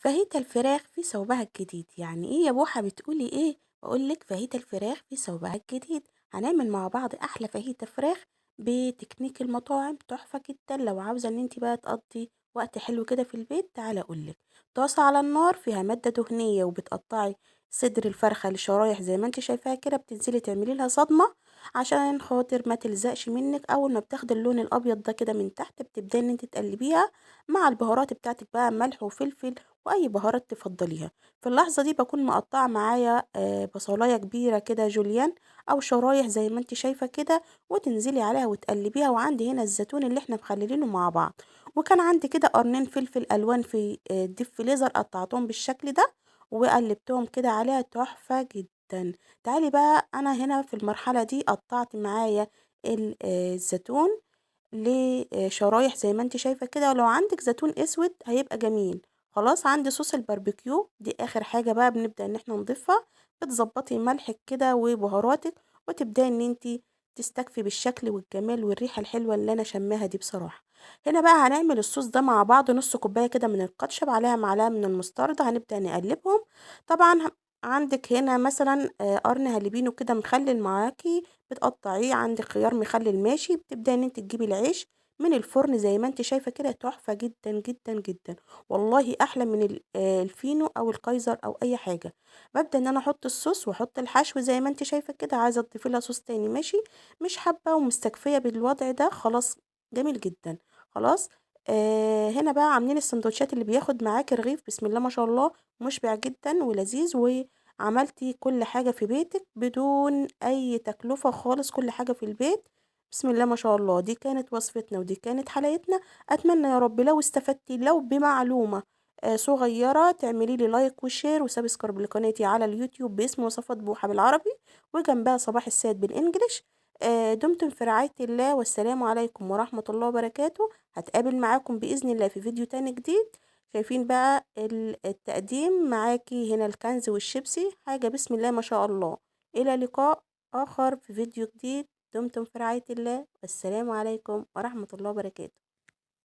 فاهيتا الفراخ في ثوبها الجديد. يعني ايه يا بوحة بتقولي ايه؟ بقولك فاهيتا الفراخ في ثوبها الجديد. هنعمل مع بعض احلى فاهيتا فراخ بتكنيك المطاعم، تحفة جدا. لو عاوزة ان انت بقى تقضي وقت حلو كده في البيت، تعالى اقولك. طاسة على النار فيها مادة دهنية، وبتقطعي صدر الفرخة لشرايح زي ما انت شايفاها كده، بتنزلي تعملي لها صدمة عشان خاطر ما تلزقش منك. اول ما بتاخد اللون الابيض ده كده من تحت، بتبداي ان انت تقلبيها مع البهارات بتاعتك بقى، ملح وفلفل واي بهارات تفضليها. في اللحظه دي بكون مقطعه معايا بصلايه كبيره كده جوليان، او شرايح زي ما انت شايفه كده، وتنزلي عليها وتقلبيها. وعندي هنا الزيتون اللي احنا مخللينه مع بعض، وكان عندي كده قرنين فلفل الوان في ديب فريزر، قطعتهم بالشكل ده وقلبتهم كده عليها، تحفه جدا. تعالي بقى، انا هنا في المرحله دي قطعت معايا الزيتون لشرايح زي ما انت شايفة كده، ولو عندك زيتون اسود هيبقى جميل. خلاص، عندي صوص الباربيكيو دي اخر حاجة بقى بنبدأ ان احنا نضيفها. بتظبطي ملحك كده وبهاراتك، وتبدأي ان انت تستكفي بالشكل والجمال والريحة الحلوة اللي انا شماها دي بصراحة. هنا بقى هنعمل الصوص ده مع بعض. نص كوباية كده من الكاتشب، عليها معلقة من المستردة، هنبدأ نقلبهم. طبعا عندك هنا مثلا قرن هالبينو كده مخلل معاكي، بتقطعيه. عندك خيار مخلل ماشي. بتبدأي ان انت تجيبي العيش من الفرن زي ما انت شايفة كده، تحفة جدا جدا جدا. والله احلى من الفينو او الكايزر او اي حاجة. ببدأ ان انا احط الصوص واحط الحشو زي ما انت شايفة كده. عايزة تضيفي لها صوص تاني ماشي، مش حابة ومستكفية بالوضع ده خلاص، جميل جدا. خلاص. هنا بقى عاملين السندوتشات اللي بياخد معاك رغيف، بسم الله ما شاء الله، مشبع جدا ولذيذ. وعملتي كل حاجة في بيتك بدون أي تكلفة خالص، كل حاجة في البيت. بسم الله ما شاء الله. دي كانت وصفتنا ودي كانت حلقتنا. أتمنى يا رب لو استفدتي لو بمعلومة صغيرة، تعملي لي لايك وشير وسبسكرايب لقناتي على اليوتيوب باسم وصفات بوحة بالعربي، وجنبها صباح السيد بالإنجليش. دمتم في رعاية الله، والسلام عليكم ورحمة الله وبركاته. هتقابل معاكم بإذن الله في فيديو تاني جديد. شايفين بقى التقديم معاكي هنا، الكنز والشيبسي، حاجة بسم الله ما شاء الله. إلى لقاء آخر في فيديو جديد. دمتم في رعاية الله، والسلام عليكم ورحمة الله وبركاته.